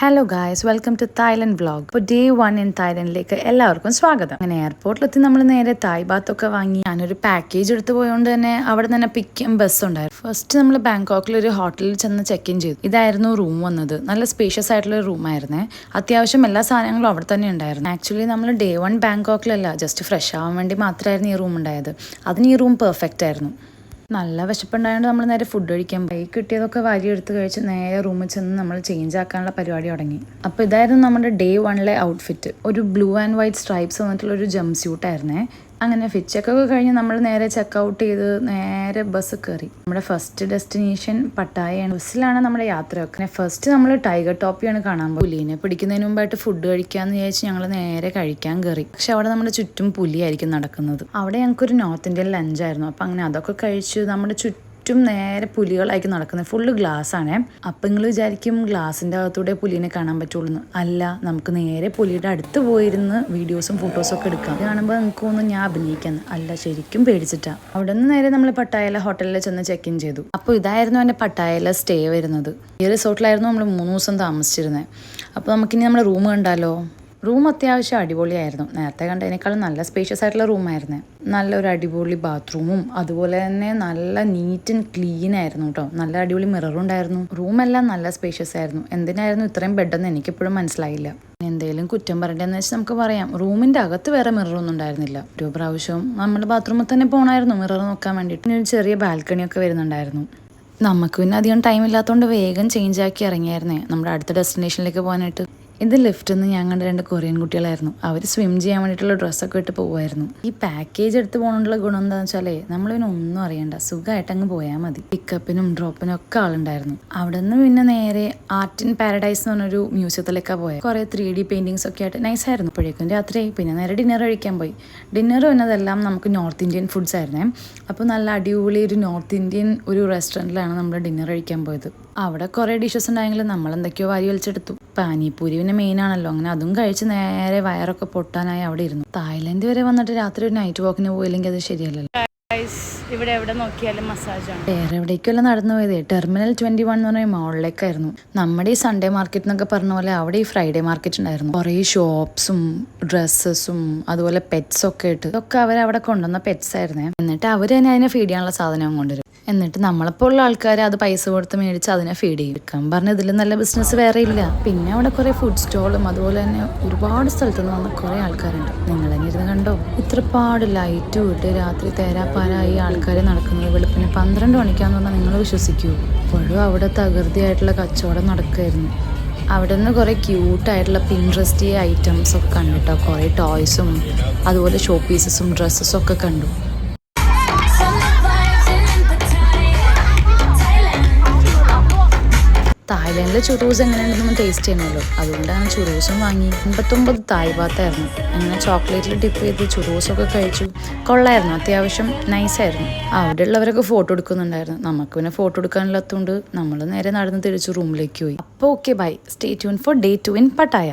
Hello guys, welcome to Thailand vlog. ഇപ്പോൾ day 1 in തായ്ലൻഡിലേക്ക് എല്ലാവർക്കും സ്വാഗതം. അങ്ങനെ എയർപോർട്ടിലെത്തി നമ്മൾ നേരെ തായ് ബാത്തൊക്കെ വാങ്ങി. ഞാനൊരു പാക്കേജ് എടുത്ത് പോയതുകൊണ്ട് തന്നെ അവിടെ തന്നെ പിക്കും ബസ് ഉണ്ടായിരുന്നു. ഫസ്റ്റ് നമ്മൾ ബാങ്കോക്കിൽ ഒരു ഹോട്ടലിൽ ചെന്ന് ചെക്ക് ഇൻ ചെയ്തു. ഇതായിരുന്നു റൂം വന്നത്. നല്ല സ്പേഷ്യസ് ആയിട്ടുള്ള റൂമായിരുന്നേ. അത്യാവശ്യം എല്ലാ സാധനങ്ങളും അവിടെ തന്നെ ഉണ്ടായിരുന്നു. ആക്ച്വലി നമ്മൾ ഡേ 1 ബാങ്കോക്കിലല്ല, ജസ്റ്റ് ഫ്രഷ് ആവാൻ വേണ്ടി മാത്രമായിരുന്നു ഈ റൂം ഉണ്ടായത്. അതിന് ഈ റൂം പെർഫെക്റ്റ് ആയിരുന്നു. നല്ല വിശപ്പുണ്ടായതുകൊണ്ട് നമ്മൾ നേരെ ഫുഡ് കഴിക്കാൻ പോയി. കിട്ടിയതൊക്കെ വാരി എടുത്ത് കഴിച്ച് നേരെ റൂമിൽ ചെന്ന് നമ്മൾ ചേഞ്ച് ആക്കാനുള്ള പരിപാടി തുടങ്ങി. അപ്പോൾ ഇതായിരുന്നു നമ്മുടെ ഡേ 1 ഔട്ട്ഫിറ്റ്. ഒരു ബ്ലൂ ആൻഡ് വൈറ്റ് സ്ട്രൈപ്സ് വന്നിട്ടുള്ള ഒരു ജംപ് സ്യൂട്ടായിരുന്നേ. അങ്ങനെ ഫിറ്റ് ചെക്കൊക്കെ കഴിഞ്ഞ് നമ്മൾ നേരെ ചെക്കൗട്ട് ചെയ്ത് നേരെ ബസ് കയറി. നമ്മുടെ ഫസ്റ്റ് ഡെസ്റ്റിനേഷൻ പട്ടായയാണ്. ബസ്സിലാണ് നമ്മുടെ യാത്രയൊക്കെ. ഫസ്റ്റ് നമ്മൾ ടൈഗർ ടോപ്പിയാണ് കാണാൻ പോകും. പുലിനെ പിടിക്കുന്നതിന് മുമ്പായിട്ട് ഫുഡ് കഴിക്കാമെന്ന് വിചാരിച്ച് ഞങ്ങൾ നേരെ കഴിക്കാൻ കയറി. പക്ഷെ അവിടെ നമ്മുടെ ചുറ്റും പുലിയായിരിക്കും നടക്കുന്നത്. അവിടെ ഞങ്ങൾക്കൊരു നോർത്ത് ഇന്ത്യൻ ലഞ്ചായിരുന്നു. അപ്പം അങ്ങനെ അതൊക്കെ കഴിച്ച് നമ്മുടെ ചുറ്റും നേരെ പുലികളായിരിക്കും നടക്കുന്നത്. ഫുള്ള് ഗ്ലാസ് ആണേ. അപ്പം നിങ്ങൾ വിചാരിക്കും ഗ്ലാസിൻ്റെ അകത്തൂടെ പുലിനെ കാണാൻ പറ്റുള്ളൂ. അല്ല, നമുക്ക് നേരെ പുലിയുടെ അടുത്ത് പോയിരുന്ന് വീഡിയോസും ഫോട്ടോസും ഒക്കെ എടുക്കാം. അത് കാണുമ്പോൾ നിങ്ങൾക്ക് തോന്നുന്നു ഞാൻ അഭിനയിക്കാന്ന്. അല്ല, ശരിക്കും പേടിച്ചിട്ടാ. അവിടെ നിന്ന് നേരെ നമ്മൾ പട്ടായയിലെ ഹോട്ടലിൽ ചെന്ന് ചെക്ക് ഇൻ ചെയ്തു. അപ്പോൾ ഇതായിരുന്നു എൻ്റെ പട്ടായയിലെ സ്റ്റേ വരുന്നത്. ഈ റിസോർട്ടിലായിരുന്നു നമ്മൾ 3 ദിവസം താമസിച്ചിരുന്നത്. അപ്പോൾ നമുക്കിനി നമ്മുടെ റൂം കണ്ടാലോ. റൂം അത്യാവശ്യം അടിപൊളിയായിരുന്നു. നേരത്തെ കണ്ടതിനേക്കാളും നല്ല സ്പേഷ്യസ് ആയിട്ടുള്ള റൂമായിരുന്നു. നല്ലൊരു അടിപൊളി ബാത്റൂമും അതുപോലെ തന്നെ നല്ല നീറ്റ് ആൻഡ് ക്ലീൻ ആയിരുന്നു കേട്ടോ. നല്ല അടിപൊളി മിററും ഉണ്ടായിരുന്നു. റൂമെല്ലാം നല്ല സ്പേഷ്യസ് ആയിരുന്നു. എന്തിനായിരുന്നു ഇത്രയും ബെഡെന്ന് എനിക്കിപ്പോഴും മനസ്സിലായില്ല. എന്തെങ്കിലും കുറ്റം പറയേണ്ടതെന്ന് വെച്ചാൽ നമുക്ക് പറയാം, റൂമിൻ്റെ അകത്ത് വേറെ മിററൊന്നും ഉണ്ടായിരുന്നില്ല. ഒരു പ്രാവശ്യം നമ്മൾ ബാത്റൂമിൽ തന്നെ പോകണമായിരുന്നു മിറർ നോക്കാൻ വേണ്ടിയിട്ട്. ഒരു ചെറിയ ബാൽക്കണിയൊക്കെ വരുന്നുണ്ടായിരുന്നു. നമുക്ക് പിന്നെ അധികം ടൈം ഇല്ലാത്തതുകൊണ്ട് വേഗം ചേഞ്ച് ആക്കി ഇറങ്ങിയായിരുന്നേ നമ്മുടെ അടുത്ത ഡെസ്റ്റിനേഷനിലേക്ക് പോകാനായിട്ട്. ഇത് ലിഫ്റ്റിൽ നിന്ന് ഞങ്ങളുടെ 2 കൊറിയൻ കുട്ടികളായിരുന്നു. അവർ സ്വിം ചെയ്യാൻ വേണ്ടിയിട്ടുള്ള ഡ്രസ്സൊക്കെ ഇട്ട് പോകുമായിരുന്നു. ഈ പാക്കേജ് എടുത്ത് പോകാനുള്ള ഗുണം എന്താണെന്ന് വെച്ചാലേ നമ്മളിതിന് ഒന്നും അറിയണ്ട, സുഖമായിട്ട് അങ്ങ് പോയാൽ മതി. പിക്കപ്പിനും ഡ്രോപ്പിനും ഒക്കെ ആളുണ്ടായിരുന്നു. അവിടെ നിന്ന് പിന്നെ നേരെ ആർട്ട് ഇൻ പാരഡൈസ് എന്ന് പറഞ്ഞൊരു മ്യൂസിയത്തിലേക്കാണ് പോയത്. കുറേ 3D പെയിന്റിങ്സ് ഒക്കെ ആയിട്ട് നൈസായിരുന്നു. അപ്പോഴേക്കും രാത്രിയായി. പിന്നെ നേരെ ഡിന്നർ കഴിക്കാൻ പോയി. ഡിന്നർ എന്നതെല്ലാം നമുക്ക് നോർത്ത് ഇന്ത്യൻ ഫുഡ്സ് ആയിരുന്നേ. അപ്പോൾ നല്ല അടിപൊളി ഒരു നോർത്ത് ഇന്ത്യൻ ഒരു റെസ്റ്റോറൻറ്റിലാണ് നമ്മൾ ഡിന്നർ കഴിക്കാൻ പോയത്. അവിടെ കുറേ ഡിഷസ് ഉണ്ടായെങ്കിലും നമ്മൾ എന്തൊക്കെയോ വാരി വലിച്ചെടുത്തു. പാനിപ്പൂരി പിന്നെ മെയിൻ ആണല്ലോ. അങ്ങനെ അതും കഴിച്ച് നേരെ വയറൊക്കെ പൊട്ടാനായി അവിടെ ഇരുന്നു. തായ്ലൻഡ് വരെ വന്നിട്ട് രാത്രി ഒരു നൈറ്റ് വാക്കിന് പോയില്ലെങ്കിൽ അത് ശരിയല്ലല്ലോ. ഇവിടെ എവിടെ നോക്കിയാലും മസാജാണ്. വേറെ എവിടേക്കല്ല നടന്നു പോയത്. ടെർമിനൽ 21 എന്ന് പറഞ്ഞ മോളിലേക്കായിരുന്നു. നമ്മുടെ ഈ സൺഡേ മാർക്കറ്റ് എന്നൊക്കെ പറഞ്ഞ പോലെ അവിടെ ഈ ഫ്രൈഡേ മാർക്കറ്റ് ഉണ്ടായിരുന്നു. കുറേ ഷോപ്സും ഡ്രസ്സസും അതുപോലെ പെറ്റ്സ് ഒക്കെ ഇട്ട് ഇതൊക്കെ അവരവിടെ കൊണ്ടുവന്ന പെറ്റ്സ് ആയിരുന്നേ. എന്നിട്ട് അവർ തന്നെ അതിനെ ഫീഡ് ചെയ്യാനുള്ള സാധനം കൊണ്ടുവരും. എന്നിട്ട് നമ്മളപ്പോൾ ഉള്ള ആൾക്കാർ അത് പൈസ കൊടുത്ത് മേടിച്ച് അതിനെ ഫീഡ് ചെയ്യും. എടുക്കാൻ പറഞ്ഞ ഇതിൽ നല്ല ബിസിനസ് വേറെ ഇല്ല. പിന്നെ അവിടെ കുറേ ഫുഡ് സ്റ്റോളും അതുപോലെ തന്നെ ഒരുപാട് സ്ഥലത്ത് നിന്ന് വന്ന കുറേ ആൾക്കാരുണ്ട്. നിങ്ങൾ തന്നെ ഇരുന്ന് കണ്ടോ, ഇത്രപാട് ലൈറ്റ് വിട്ട് രാത്രി തേരാപ്പാരായി ആൾക്കാർ നടക്കുന്നത്. വെളുപ്പിന് 12 മണിക്കാന്ന് പറഞ്ഞാൽ നിങ്ങൾ വിശ്വസിക്കൂ. ഇപ്പോഴും അവിടെ തകൃതിയായിട്ടുള്ള കച്ചവടം നടക്കുമായിരുന്നു. അവിടെ നിന്ന് കുറേ ക്യൂട്ടായിട്ടുള്ള പിൻട്രസ്റ്റി ഐറ്റംസ് ഒക്കെ കണ്ടിട്ടോ. കുറേ ടോയ്സും അതുപോലെ ഷോ പീസസും ഡ്രസ്സസും ഒക്കെ കണ്ടു. തായ്ലൻഡിലെ ചുറൂസ് എങ്ങനെയുണ്ടെന്ന് ടേസ്റ്റ് ചെയ്യണമല്ലോ. അതുകൊണ്ടാണ് ചുറൂസും വാങ്ങി. 89 തായ് ബാത്തായിരുന്നു. അങ്ങനെ ചോക്ലേറ്റിൽ ഡിപ്പ് ചെയ്ത് ചുറൂസൊക്കെ കഴിച്ചു. കൊള്ളായിരുന്നു, അത്യാവശ്യം നൈസായിരുന്നു. അവിടെ ഉള്ളവരൊക്കെ ഫോട്ടോ എടുക്കുന്നുണ്ടായിരുന്നു. നമുക്ക് പിന്നെ ഫോട്ടോ എടുക്കാനില്ലാത്തതുകൊണ്ട് നമ്മൾ നേരെ നടന്ന് തിരിച്ച് റൂമിലേക്ക് പോയി. അപ്പോൾ okay, bye. Stay tune for day 2 in Pattaya.